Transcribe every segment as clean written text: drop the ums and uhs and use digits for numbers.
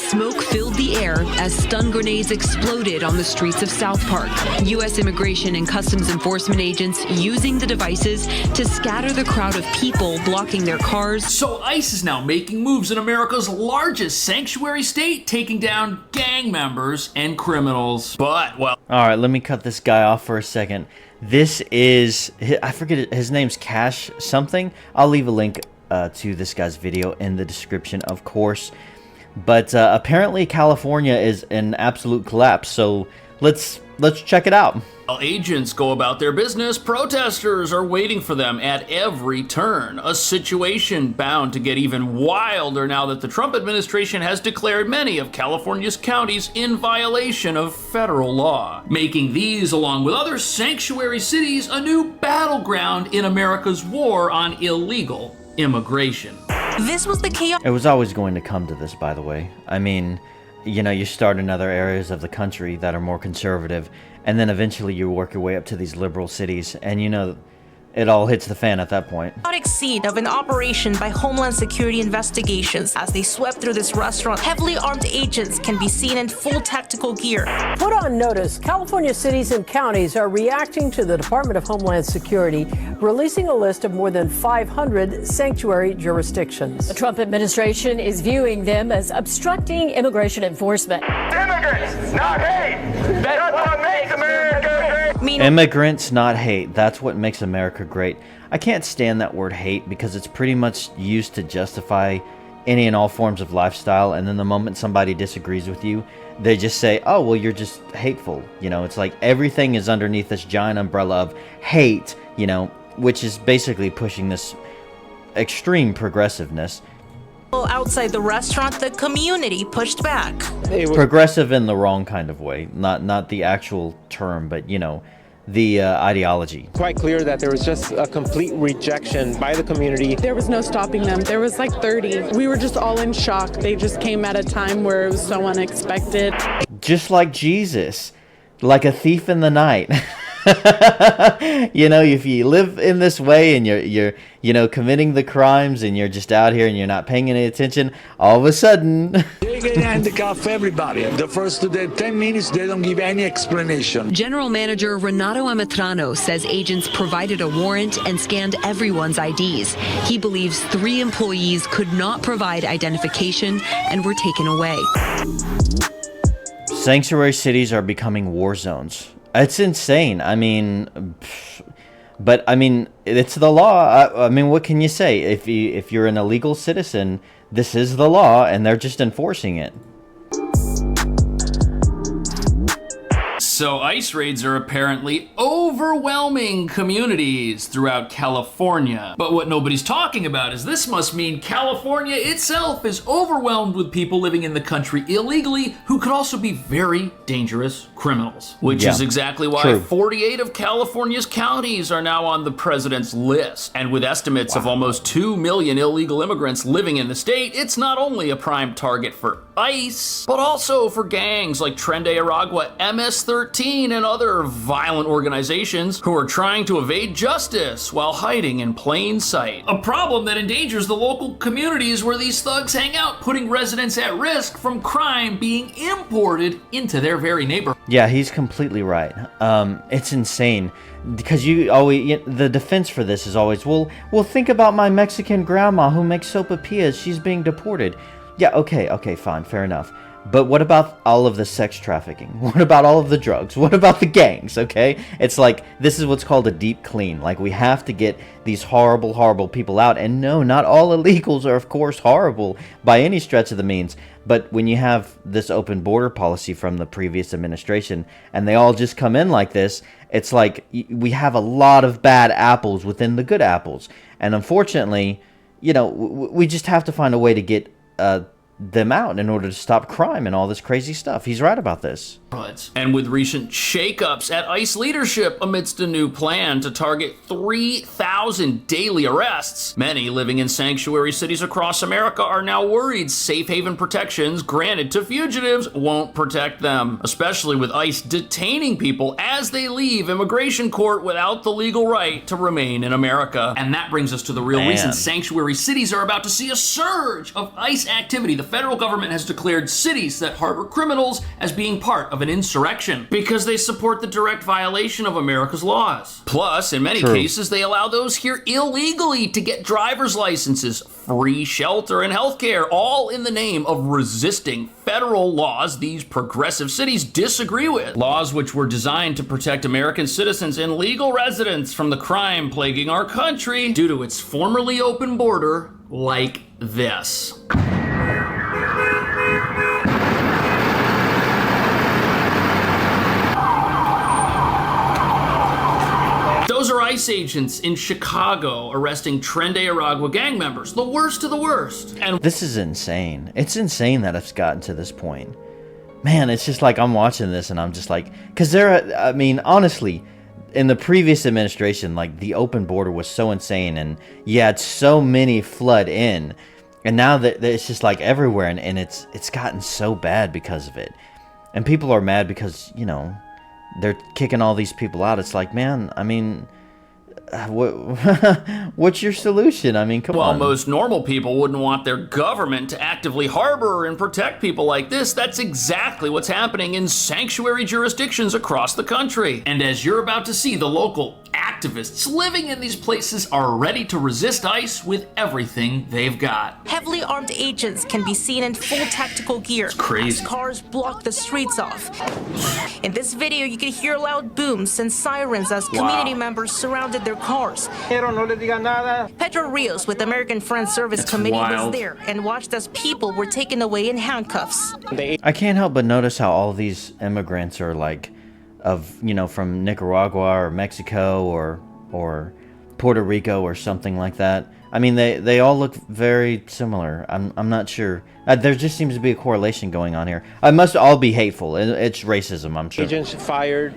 Smoke filled the air as stun grenades exploded on the streets of South Park. U.S. Immigration and Customs Enforcement agents using the devices to scatter the crowd of people blocking their cars. So ICE is now making moves in America's largest sanctuary state, taking down gang members and criminals. But, well... All right, let me cut this guy off for a second. This is... I forget, his name's Cash something. I'll leave a link to this guy's video in the description, of course. But apparently California is in absolute collapse, so let's check it out. While agents go about their business, protesters are waiting for them at every turn. A situation bound to get even wilder now that the Trump administration has declared many of California's counties in violation of federal law, making these, along with other sanctuary cities, a new battleground in America's war on illegal immigration. This was the chaos. It was always going to come to this, by the way. I mean, you know, you start in other areas of the country that are more conservative, and then eventually you work your way up to these liberal cities, and you know, it all hits the fan at that point. Scene of an operation by Homeland Security investigations as they swept through this restaurant. Heavily armed agents can be seen in full tactical gear. Put on notice, California cities and counties are reacting to the Department of Homeland Security releasing a list of more than 500 sanctuary jurisdictions. The Trump administration is viewing them as obstructing immigration enforcement. Immigrants, not hate. That's what makes America great. Immigrants, not hate. That's what makes America great. I can't stand that word hate because it's pretty much used to justify any and all forms of lifestyle, and then the moment somebody disagrees with you, they just say, oh, well, you're just hateful. You know, it's like everything is underneath this giant umbrella of hate, you know, which is basically pushing this extreme progressiveness. Outside the restaurant, the community pushed back. Progressive in the wrong kind of way, not the actual term, but, you know, the ideology. Quite clear that there was just a complete rejection by the community. There was no stopping them. There was like 30. We were just all in shock. They just came at a time where it was so unexpected. Just like Jesus, like a thief in the night. You know, if you live in this way and you're you know, committing the crimes and you're just out here and you're not paying any attention, all of a sudden they get handcuff everybody. The first 10 minutes they don't give any explanation. General Manager Renato Ametrano says agents provided a warrant and scanned everyone's IDs. He believes 3 employees could not provide identification and were taken away. Sanctuary cities are becoming war zones. It's insane. I mean, but I mean, it's the law. I mean, what can you say? If you're an illegal citizen, this is the law, and they're just enforcing it. So ICE raids are apparently overwhelming communities throughout California. But what nobody's talking about is this must mean California itself is overwhelmed with people living in the country illegally who could also be very dangerous criminals. Which is exactly why 48 of California's counties are now on the president's list. And with estimates of almost 2 million illegal immigrants living in the state, it's not only a prime target for ICE, but also for gangs like Tren de Aragua, MS-13, and other violent organizations who are trying to evade justice while hiding in plain sight. A problem that endangers the local communities where these thugs hang out, putting residents at risk from crime being imported into their very neighborhood. Yeah, he's completely right. It's insane because the defense for this is always, well, think about my Mexican grandma who makes sopapillas. She's being deported. Yeah, okay, fine, fair enough. But what about all of the sex trafficking? What about all of the drugs? What about the gangs, okay? It's like, this is what's called a deep clean. Like, we have to get these horrible, horrible people out. And no, not all illegals are, of course, horrible by any stretch of the means. But when you have this open border policy from the previous administration, and they all just come in like this, it's like, we have a lot of bad apples within the good apples. And unfortunately, you know, we just have to find a way to get them out in order to stop crime and all this crazy stuff. He's right about this. And with recent shakeups at ICE leadership amidst a new plan to target 3,000 daily arrests, many living in sanctuary cities across America are now worried safe haven protections granted to fugitives won't protect them, especially with ICE detaining people as they leave immigration court without the legal right to remain in America. And that brings us to the real reason sanctuary cities are about to see a surge of ICE activity. The federal government has declared cities that harbor criminals as being part of an insurrection because they support the direct violation of America's laws. Plus, in many cases, they allow those here illegally to get driver's licenses, free shelter, and healthcare, all in the name of resisting federal laws these progressive cities disagree with. Laws which were designed to protect American citizens and legal residents from the crime plaguing our country due to its formerly open border like this. Those are ICE agents in Chicago arresting Tren de Aragua gang members, the worst of the worst. And this is insane. It's insane that it's gotten to this point. Man, it's just like I'm watching this and I'm just like, because I mean, honestly, in the previous administration, like the open border was so insane and you had so many flood in. And now that it's just like everywhere and it's gotten so bad because of it. And people are mad because, you know, they're kicking all these people out. It's like, man, I mean, what's your solution? I mean, come on. While most normal people wouldn't want their government to actively harbor and protect people like this, that's exactly what's happening in sanctuary jurisdictions across the country. And as you're about to see, the local activists living in these places are ready to resist ICE with everything they've got. Heavily armed agents can be seen in full tactical gear. It's crazy. As cars block the streets off. In this video, you can hear loud booms and sirens as community members surrounded their cars. Pedro Rios with American Friends Service Committee was there and watched as people were taken away in handcuffs. I can't help but notice how all these immigrants are like, from Nicaragua or Mexico or Puerto Rico or something like that. I mean, they all look very similar. I'm not sure. There just seems to be a correlation going on here. I must all be hateful. It's racism, I'm sure. Agents fired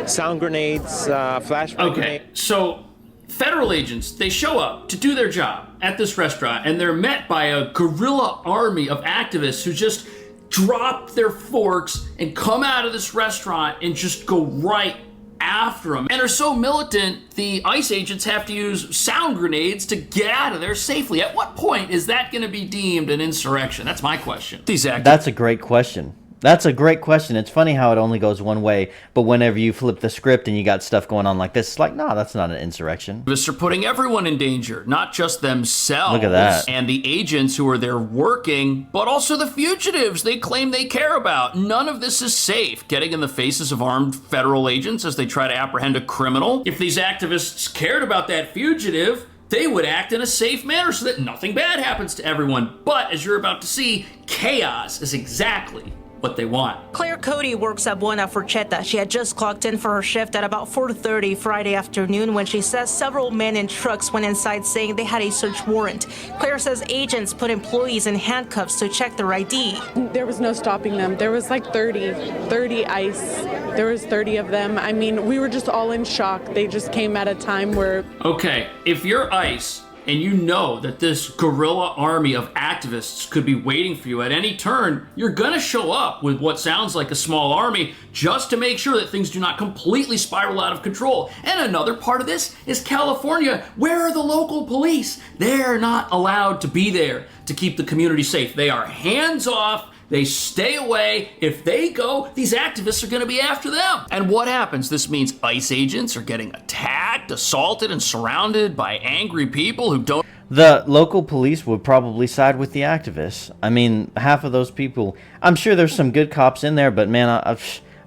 sound grenades, flashbang grenades. So federal agents, they show up to do their job at this restaurant, and they're met by a guerrilla army of activists who just drop their forks and come out of this restaurant and just go right after them, and are so militant the ICE agents have to use sound grenades to get out of there safely. At what point is that going to be deemed an insurrection? That's my question. That's a great question. That's a great question. It's funny how it only goes one way, but whenever you flip the script and you got stuff going on like this, it's like, no, that's not an insurrection. They're putting everyone in danger, not just themselves. Look at that. And the agents who are there working, but also the fugitives they claim they care about. None of this is safe. Getting in the faces of armed federal agents as they try to apprehend a criminal. If these activists cared about that fugitive, they would act in a safe manner so that nothing bad happens to everyone. But as you're about to see, chaos is exactly what they want. Claire Cody works at Buena Forchetta. She had just clocked in for her shift at about 4:30 Friday afternoon when she says several men in trucks went inside saying they had a search warrant. Claire says agents put employees in handcuffs to check their ID. There was no stopping them. There was like 30 ICE. There was 30 of them. I mean, we were just all in shock. They just came at a time where... Okay, if you're ICE, and you know that this guerrilla army of activists could be waiting for you at any turn, you're gonna show up with what sounds like a small army just to make sure that things do not completely spiral out of control. And another part of this is California. Where are the local police? They're not allowed to be there to keep the community safe. They are hands off. They stay away. If they go, these activists are going to be after them. And what happens? This means ICE agents are getting attacked, assaulted, and surrounded by angry people who don't... The local police would probably side with the activists. I mean, half of those people... I'm sure there's some good cops in there, but man,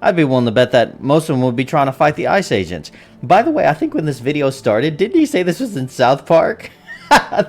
I'd be willing to bet that most of them would be trying to fight the ICE agents. By the way, I think when this video started, didn't he say this was in South Park?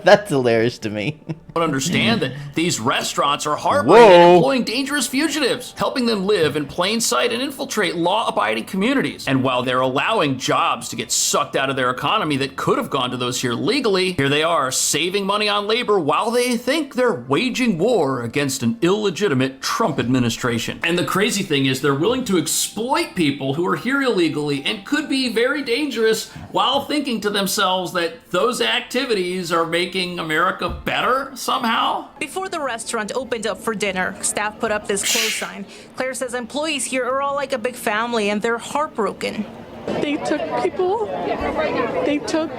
That's hilarious to me. Don't understand that these restaurants are harboring and employing dangerous fugitives, helping them live in plain sight and infiltrate law-abiding communities. And while they're allowing jobs to get sucked out of their economy that could have gone to those here legally, here they are saving money on labor while they think they're waging war against an illegitimate Trump administration. And the crazy thing is they're willing to exploit people who are here illegally and could be very dangerous while thinking to themselves that those activities are making America better somehow. Before the restaurant opened up for dinner, staff put up this close sign. Claire says employees here are all like a big family and they're heartbroken. They took people. They took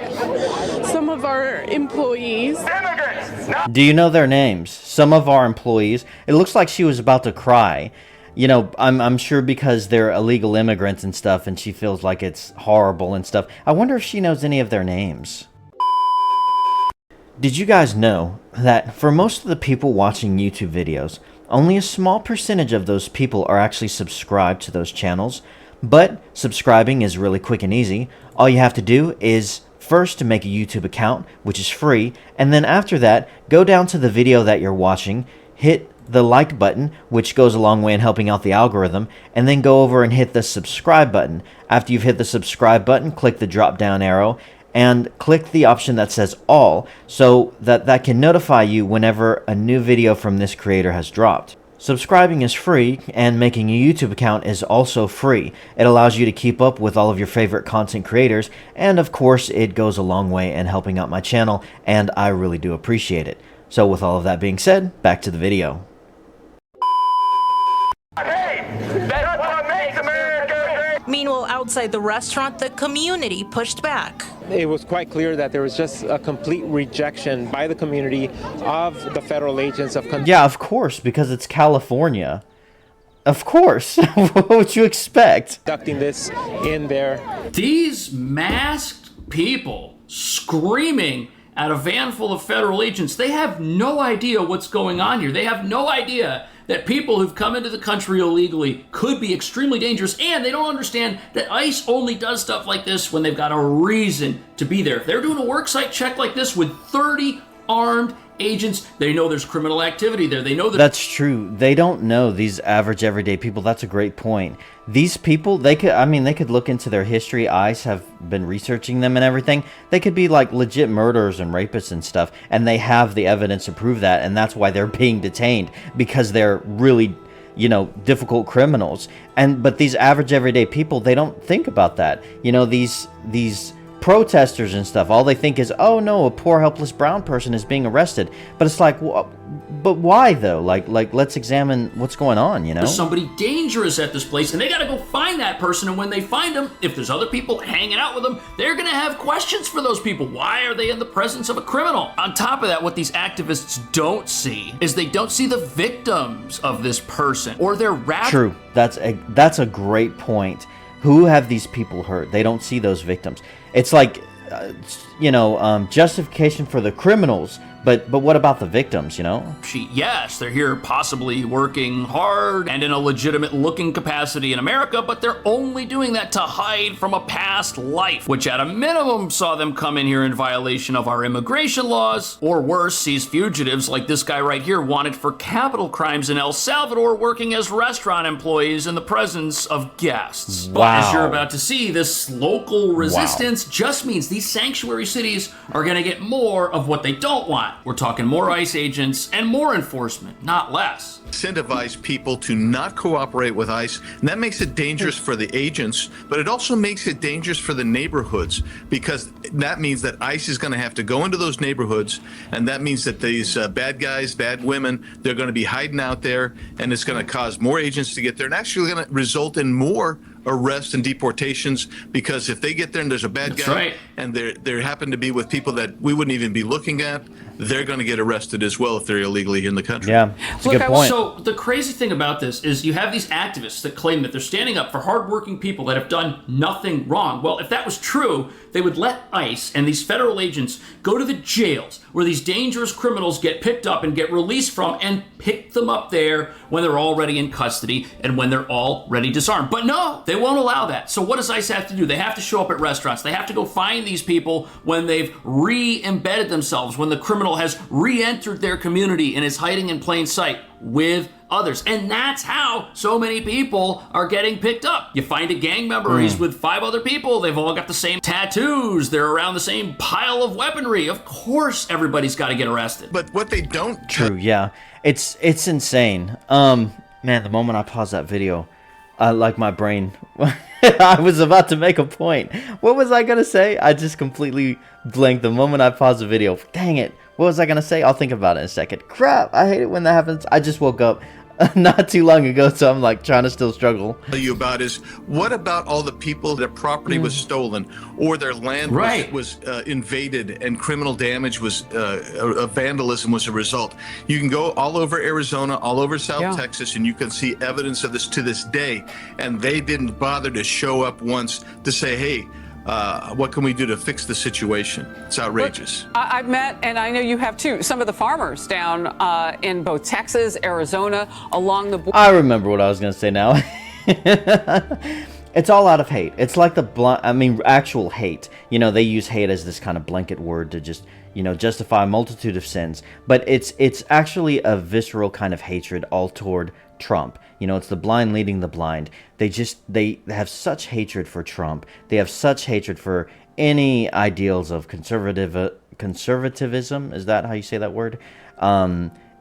some of our employees. Immigrants! Not Do you know their names? Some of our employees. It looks like she was about to cry. You know, I'm sure because they're illegal immigrants and stuff, and she feels like it's horrible and stuff. I wonder if she knows any of their names. Did you guys know that for most of the people watching YouTube videos, only a small percentage of those people are actually subscribed to those channels? But subscribing is really quick and easy. All you have to do is first to make a YouTube account, which is free, and then after that, go down to the video that you're watching, hit the like button, which goes a long way in helping out the algorithm, and then go over and hit the subscribe button. After you've hit the subscribe button, click the drop down arrow and click the option that says all, so that can notify you whenever a new video from this creator has dropped. Subscribing is free, and making a YouTube account is also free. It allows you to keep up with all of your favorite content creators, and of course it goes a long way in helping out my channel, and I really do appreciate it. So with all of that being said, back to the video. hey! That's what makes America great! Meanwhile, outside the restaurant, the community pushed back. It was quite clear that there was just a complete rejection by the community of the federal agents of Yeah, of course, because it's California. Of course. What would you expect? conducting this in their These masked people screaming at a van full of federal agents, they have no idea what's going on here. They have no idea that people who've come into the country illegally could be extremely dangerous, and they don't understand that ICE only does stuff like this when they've got a reason to be there. If they're doing a worksite check like this with 30 armed agents, they know there's criminal activity there. They know that. That's true. They don't know these average everyday people. That's a great point. These people, they could look into their history. ICE have been researching them and everything. They could be like legit murderers and rapists and stuff, and they have the evidence to prove that, and that's why they're being detained, because they're really, you know, difficult criminals. But these average everyday people, they don't think about that. You know, these protesters and stuff, all they think is, oh no, a poor helpless brown person is being arrested. But it's like, well, but why though? Like let's examine what's going on, you know? There's somebody dangerous at this place, and they gotta go find that person, and when they find them, if there's other people hanging out with them, they're gonna have questions for those people. Why are they in the presence of a criminal? On top of that, what these activists don't see is they don't see the victims of this person, or their rap. True. That's a great point. Who have these people hurt? They don't see those victims. It's like, justification for the criminals, but what about the victims, you know? Yes, they're here possibly working hard and in a legitimate looking capacity in America, but they're only doing that to hide from a past life, which at a minimum saw them come in here in violation of our immigration laws, or worse, sees fugitives like this guy right here wanted for capital crimes in El Salvador working as restaurant employees in the presence of guests. Wow. But as you're about to see, this local resistance just means these sanctuary cities are gonna get more of what they don't want. We're talking more ICE agents and more enforcement, not less. Incentivize people to not cooperate with ICE, and that makes it dangerous for the agents, but it also makes it dangerous for the neighborhoods, because that means that ICE is going to have to go into those neighborhoods, and that means that these bad guys, bad women, they're going to be hiding out there, and it's going to cause more agents to get there, and actually going to result in more arrests and deportations, because if they get there and there's a bad guy, right, and they happen to be with people that we wouldn't even be looking at, they're going to get arrested as well if they're illegally in the country. Yeah, that's a good point. So the crazy thing about this is you have these activists that claim that they're standing up for hardworking people that have done nothing wrong. Well, if that was true, they would let ICE and these federal agents go to the jails where these dangerous criminals get picked up and get released from, and pick them up there when they're already in custody and when they're already disarmed. But no, they won't allow that. So what does ICE have to do? They have to show up at restaurants. They have to go find these people when they've re-embedded themselves, when the criminal has re-entered their community and is hiding in plain sight with others. And that's how so many people are getting picked up. You find a gang member, he's with 5 other people, they've all got the same tattoos, they're around the same pile of weaponry. Of course everybody's got to get arrested. But what they don't... True, yeah. It's insane. Man, the moment I paused that video, like my brain... I was about to make a point. What was I going to say? I just completely blanked the moment I paused the video. Dang it. What was I going to say? I'll think about it in a second. Crap, I hate it when that happens. I just woke up. not too long ago, so I'm like trying to still struggle. Tell you about is what about all the people their property was stolen or their land was invaded and criminal damage was vandalism was a result. You can go all over Arizona, all over South Texas, and you can see evidence of this to this day. And they didn't bother to show up once to say, hey, what can we do to fix the situation? It's outrageous. Look, I've met, and I know you have too, some of the farmers down in both Texas, Arizona, along the border. I remember what I was going to say now. It's all out of hate. It's like actual hate. You know, they use hate as this kind of blanket word to just, you know, justify a multitude of sins. But it's actually a visceral kind of hatred all toward Trump. You know, it's the blind leading the blind. They have such hatred for Trump. They have such hatred for any ideals of conservatism. Is that how you say that word?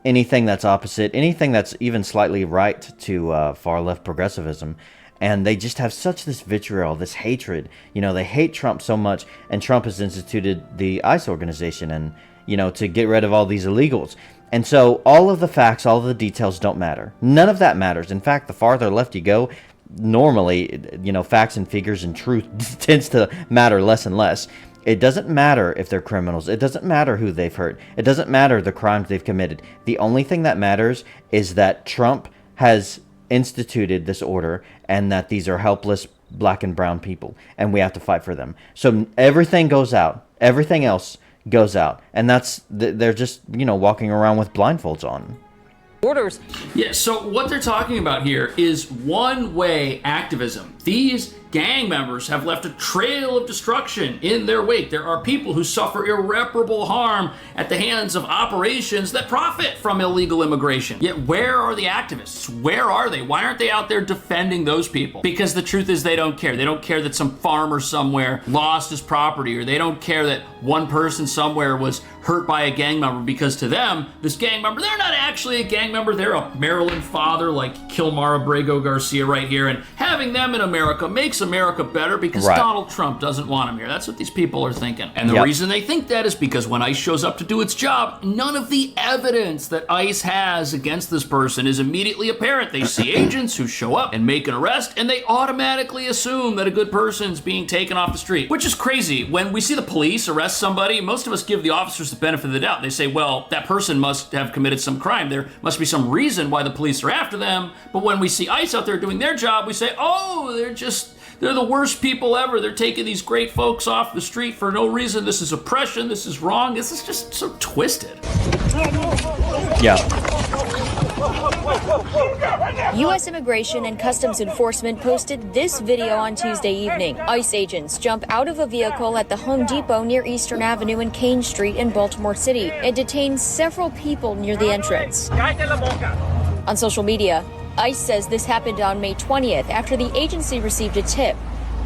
Anything that's opposite, anything that's even slightly right to far left progressivism. And they just have such this vitriol, this hatred. You know, they hate Trump so much, and Trump has instituted the ICE organization and, you know, to get rid of all these illegals. And so all of the facts, all of the details don't matter. None of that matters. In fact, the farther left you go, normally, you know, facts and figures and truth tends to matter less and less. It doesn't matter if they're criminals. It doesn't matter who they've hurt. It doesn't matter the crimes they've committed. The only thing that matters is that Trump has instituted this order and that these are helpless black and brown people, and we have to fight for them. So everything goes out. Everything else goes out, and they're just, you know, walking around with blindfolds on. Orders. Yeah, so what they're talking about here is one-way activism. These gang members have left a trail of destruction in their wake. There are people who suffer irreparable harm at the hands of operations that profit from illegal immigration. Yet where are the activists? Where are they? Why aren't they out there defending those people? Because the truth is they don't care. They don't care that some farmer somewhere lost his property, or they don't care that one person somewhere was hurt by a gang member, because to them, this gang member, they're not actually a gang member. They're a Maryland father like Kilmar Abrego Garcia right here, and having them in America makes America better because Donald Trump doesn't want them here. That's what these people are thinking. And the reason they think that is because when ICE shows up to do its job, none of the evidence that ICE has against this person is immediately apparent. They see agents who show up and make an arrest, and they automatically assume that a good person's being taken off the street, which is crazy. When we see the police arrest somebody, most of us give the officers the benefit of the doubt. They say, well, that person must have committed some crime. There must be some reason why the police are after them. But when we see ICE out there doing their job, we say, oh, they're the worst people ever. They're taking these great folks off the street for no reason. This is oppression. This is wrong. This is just so twisted. Yeah. U.S. Immigration and Customs Enforcement posted this video on Tuesday evening. ICE agents jump out of a vehicle at the Home Depot near Eastern Avenue and Kane Street in Baltimore City and detain several people near the entrance. On social media, ICE says this happened on May 20th after the agency received a tip.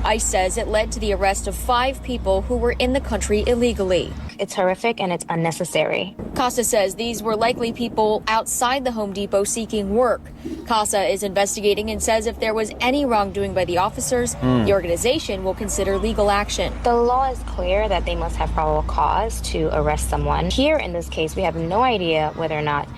ICE says it led to the arrest of 5 people who were in the country illegally. It's horrific and it's unnecessary. CASA says these were likely people outside the Home Depot seeking work. CASA is investigating and says if there was any wrongdoing by the officers, the organization will consider legal action. The law is clear that they must have probable cause to arrest someone. Here in this case, we have no idea whether or not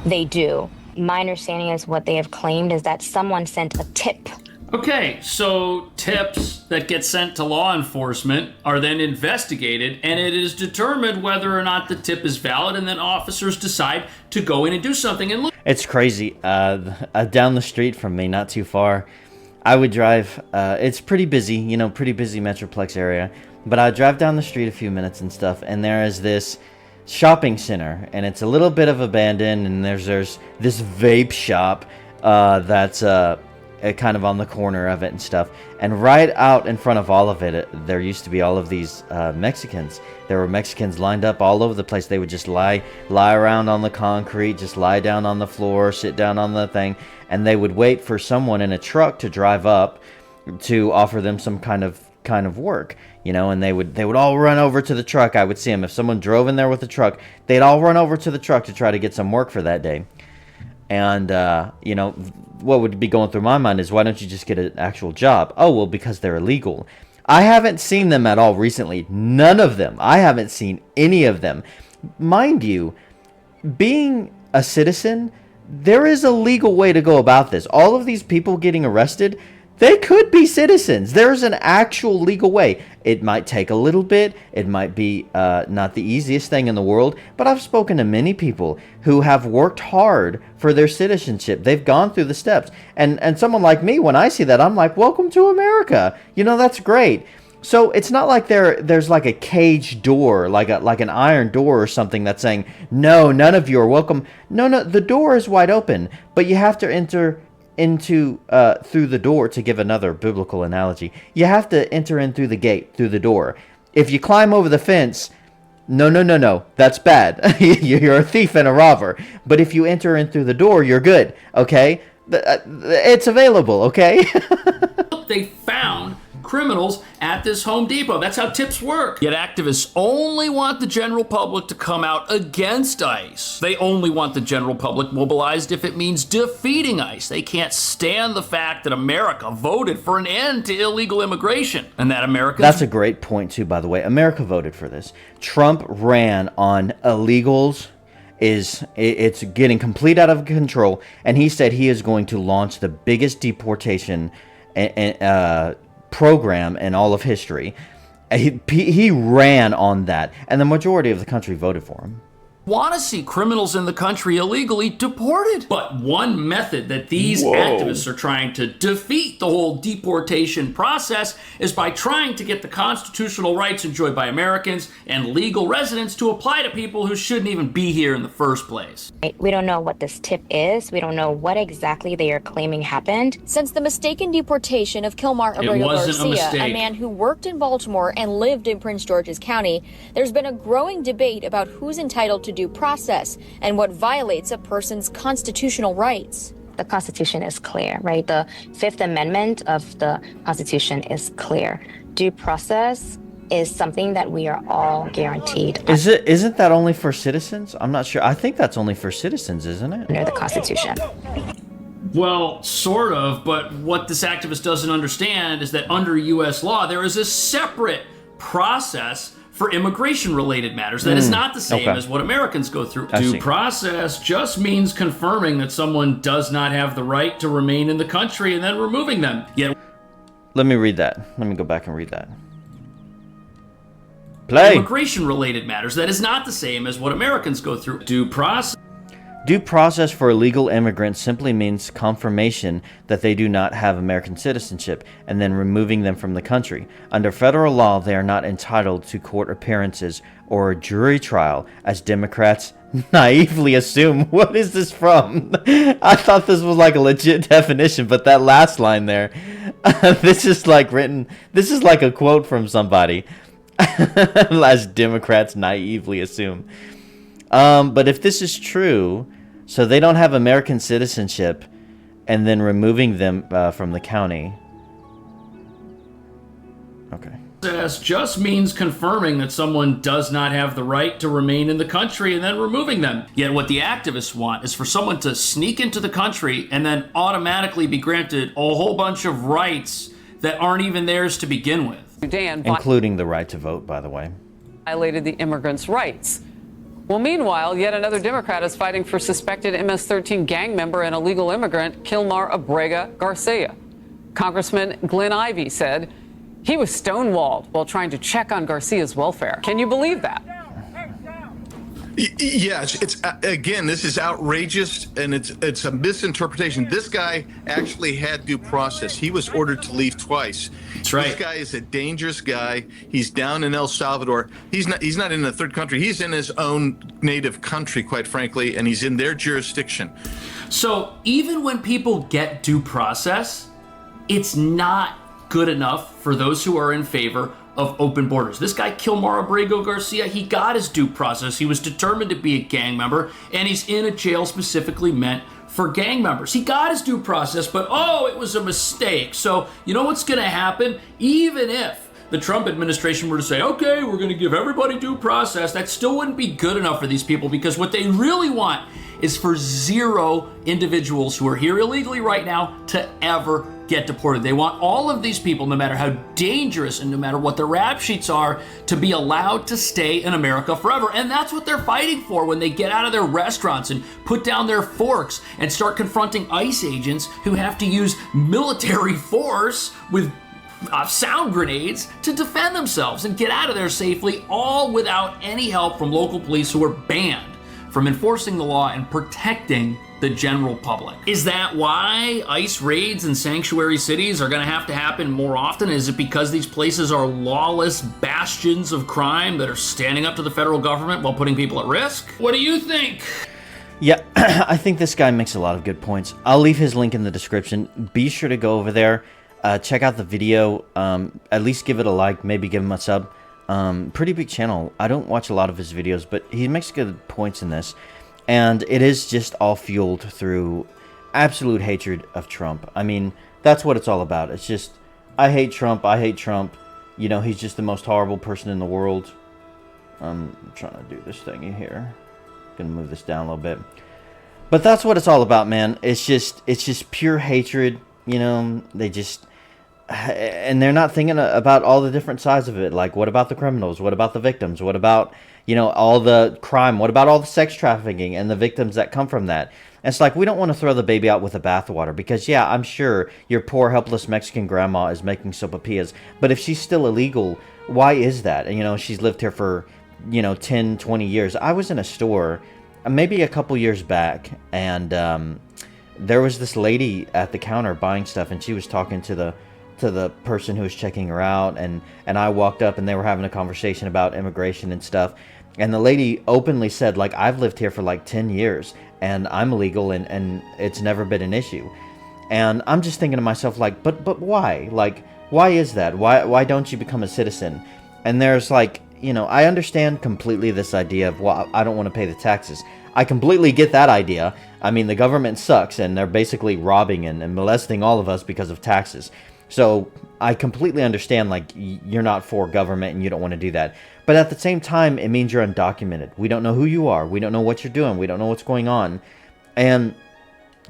they do. My understanding is what they have claimed is that someone sent a tip. Okay, so tips that get sent to law enforcement are then investigated, and it is determined whether or not the tip is valid, and then officers decide to go in and do something. And look, it's crazy. Down the street from me, not too far, I would drive. It's pretty busy, you know, pretty busy Metroplex area. But I drive down the street a few minutes and stuff, and there is this shopping center, and it's a little bit of abandoned, and there's this vape shop that's kind of on the corner of it and stuff. And right out in front of all of it, there used to be all of these Mexicans. There were Mexicans lined up all over the place. They would just lie around on the concrete, just lie down on the floor, sit down on the thing, and they would wait for someone in a truck to drive up to offer them some kind of work, you know. And they would all run over to the truck. I would see them. If someone drove in there with a truck, they'd all run over to the truck to try to get some work for that day. And you know, what would be going through my mind is, why don't you just get an actual job? Oh, well, because they're illegal. I haven't seen them at all recently. None of them. I haven't seen any of them. Mind you, being a citizen there is a legal way to go about this. All of these people getting arrested, they could be citizens. There's an actual legal way. It might take a little bit. It might be not the easiest thing in the world, but I've spoken to many people who have worked hard for their citizenship. They've gone through the steps. And someone like me, when I see that, I'm like, welcome to America. You know, that's great. So it's not like there's like a cage door, like an iron door or something that's saying, no, none of you are welcome. No, the door is wide open, but you have to enter into through the door. To give another biblical analogy, you have to enter in through the gate, through the door. If you climb over the fence, no, that's bad. You're a thief and a robber. But if you enter in through the door, you're good. Okay, it's available. Okay. They found criminals at this Home Depot. That's how tips work. Yet activists only want the general public to come out against ICE. They only want the general public mobilized if it means defeating ICE. They can't stand the fact that America voted for an end to illegal immigration and that Americans... That's a great point too, by the way. America voted for this. Trump ran on illegals. It's getting complete out of control, and he said he is going to launch the biggest deportation program in all of history. He ran on that, and the majority of the country voted for him. Want to see criminals in the country illegally deported. But one method that these activists are trying to defeat the whole deportation process is by trying to get the constitutional rights enjoyed by Americans and legal residents to apply to people who shouldn't even be here in the first place. We don't know what this tip is. We don't know what exactly they are claiming happened. Since the mistaken deportation of Kilmar Abrego Garcia, a man who worked in Baltimore and lived in Prince George's County, there's been a growing debate about who's entitled to due process and what violates a person's constitutional rights. The Constitution is clear, right? The Fifth Amendment of the Constitution is clear. Due process is something that we are all guaranteed. Isn't that only for citizens? I'm not sure. I think that's only for citizens, isn't it? Under the Constitution. Well, sort of, but what this activist doesn't understand is that under U.S. law, there is a separate process for immigration-related matters. That is not the same as what Americans go through. Due process just means confirming that someone does not have the right to remain in the country and then removing them. Yet, let me read that. Let me go back and read that. Play. Immigration-related matters. That is not the same as what Americans go through. Due process. Due process for illegal immigrants simply means confirmation that they do not have American citizenship and then removing them from the country. Under federal law, they are not entitled to court appearances or a jury trial, as Democrats naively assume. What is this from? I thought this was like a legit definition, but that last line there, this is like written, this is like a quote from somebody, as Democrats naively assume. But if this is true, so they don't have American citizenship and then removing them from the county. Okay. Just means confirming that someone does not have the right to remain in the country and then removing them. Yet what the activists want is for someone to sneak into the country and then automatically be granted a whole bunch of rights that aren't even theirs to begin with. Including the right to vote, by the way. Violated the immigrants' rights. Well, meanwhile, yet another Democrat is fighting for suspected MS-13 gang member and illegal immigrant Kilmar Abrego Garcia. Congressman Glenn Ivey said he was stonewalled while trying to check on Garcia's welfare. Can you believe that? Yes, it's again, this is outrageous and it's a misinterpretation. This guy actually had due process. He was ordered to leave twice. That's right. This guy is a dangerous guy. He's down in El Salvador. He's not in a third country. He's in his own native country, quite frankly, and he's in their jurisdiction. So even when people get due process, it's not good enough for those who are in favor of open borders. This guy, Kilmar Abrego Garcia, he got his due process. He was determined to be a gang member, and he's in a jail specifically meant for gang members. He got his due process, but it was a mistake. So you know what's going to happen? Even if the Trump administration were to say, okay, we're going to give everybody due process, that still wouldn't be good enough for these people, because what they really want is for 0 individuals who are here illegally right now to ever get deported. They want all of these people, no matter how dangerous and no matter what their rap sheets are, to be allowed to stay in America forever. And that's what they're fighting for when they get out of their restaurants and put down their forks and start confronting ICE agents who have to use military force with sound grenades to defend themselves and get out of there safely, all without any help from local police who are banned from enforcing the law and protecting the general public. Is that why ICE raids in sanctuary cities are going to have to happen more often? Is it because these places are lawless bastions of crime that are standing up to the federal government while putting people at risk? What do you think? Yeah, I think this guy makes a lot of good points. I'll leave his link in the description. Be sure to go over there, check out the video, at least give it a like, maybe give him a sub. Pretty big channel. I don't watch a lot of his videos, but he makes good points in this. And it is just all fueled through absolute hatred of Trump. I mean, that's what it's all about. It's just, I hate Trump, I hate Trump. You know, he's just the most horrible person in the world. I'm trying to do this thing here. Gonna move this down a little bit. But that's what it's all about, man. It's just pure hatred. You know, they just... And they're not thinking about all the different sides of it. Like, what about the criminals? What about the victims? What about, you know, all the crime? What about all the sex trafficking and the victims that come from that? And it's like, we don't want to throw the baby out with the bathwater because, yeah, I'm sure your poor, helpless Mexican grandma is making sopapillas. But if she's still illegal, why is that? And, you know, she's lived here for, you know, 10, 20 years. I was in a store maybe a couple years back, and there was this lady at the counter buying stuff, and she was talking to the person who was checking her out, and I walked up and they were having a conversation about immigration and stuff, and the lady openly said, like, I've lived here for like 10 years and I'm illegal and it's never been an issue. And I'm just thinking to myself, like, but why? Like, why is that? Why don't you become a citizen? And there's like, you know, I understand completely this idea of, well, I don't want to pay the taxes. I completely get that idea. I mean, the government sucks and they're basically robbing and molesting all of us because of taxes. So I completely understand, like, you're not for government and you don't want to do that. But at the same time, it means you're undocumented. We don't know who you are. We don't know what you're doing. We don't know what's going on. And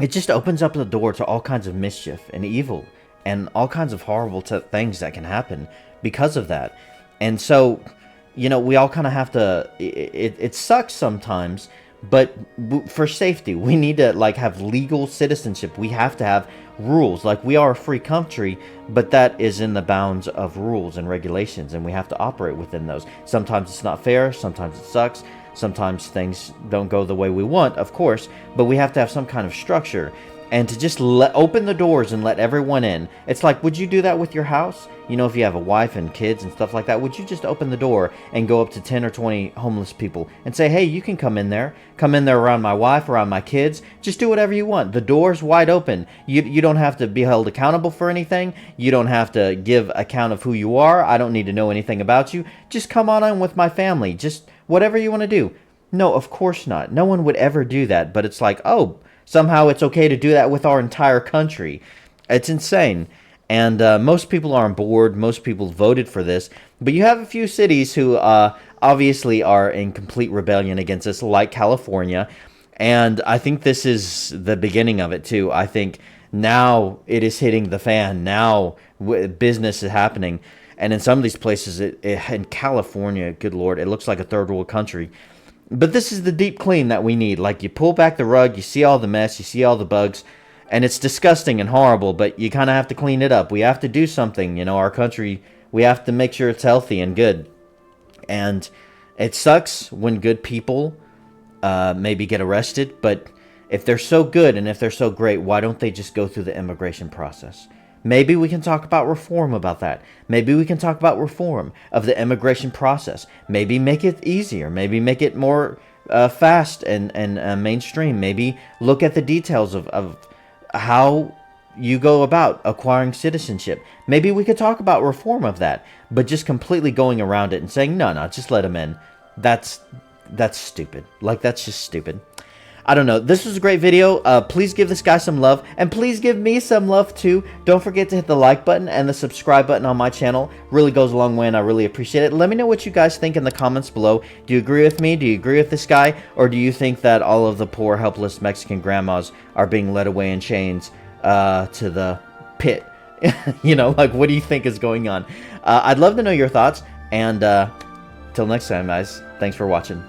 it just opens up the door to all kinds of mischief and evil and all kinds of horrible things that can happen because of that. And so, you know, we all kind of have to, it sucks sometimes, but for safety, we need to, like, have legal citizenship. We have to have rules. Like, we are a free country, but that is in the bounds of rules and regulations, and we have to operate within those. Sometimes it's not fair, sometimes it sucks, sometimes things don't go the way we want, of course, but we have to have some kind of structure. And to just open the doors and let everyone in. It's like, would you do that with your house? You know, if you have a wife and kids and stuff like that, would you just open the door and go up to 10 or 20 homeless people and say, hey, you can come in there around my wife, around my kids, just do whatever you want. The door's wide open. You don't have to be held accountable for anything. You don't have to give account of who you are. I don't need to know anything about you. Just come on in with my family. Just whatever you want to do. No, of course not. No one would ever do that. But it's like, oh, somehow it's okay to do that with our entire country. It's insane. And most people are on board. Most people voted for this. But you have a few cities who obviously are in complete rebellion against this, like California. And I think this is the beginning of it, too. I think now it is hitting the fan. Now business is happening. And in some of these places, in California, good Lord, it looks like a third world country. But this is the deep clean that we need. Like, you pull back the rug, you see all the mess, you see all the bugs, and it's disgusting and horrible, but you kind of have to clean it up. We have to do something, you know, our country, we have to make sure it's healthy and good. And it sucks when good people maybe get arrested, but if they're so good and if they're so great, why don't they just go through the immigration process? Maybe we can talk about reform about that. Maybe we can talk about reform of the immigration process. Maybe make it easier. Maybe make it more fast and mainstream. Maybe look at the details of how you go about acquiring citizenship. Maybe we could talk about reform of that. But just completely going around it and saying, no, just let them in. That's stupid. Like, that's just stupid. I don't know. This was a great video. Please give this guy some love. And please give me some love too. Don't forget to hit the like button and the subscribe button on my channel. Really goes a long way and I really appreciate it. Let me know what you guys think in the comments below. Do you agree with me? Do you agree with this guy? Or do you think that all of the poor, helpless Mexican grandmas are being led away in chains to the pit. You know, like, what do you think is going on? I'd love to know your thoughts, and till next time, guys, thanks for watching.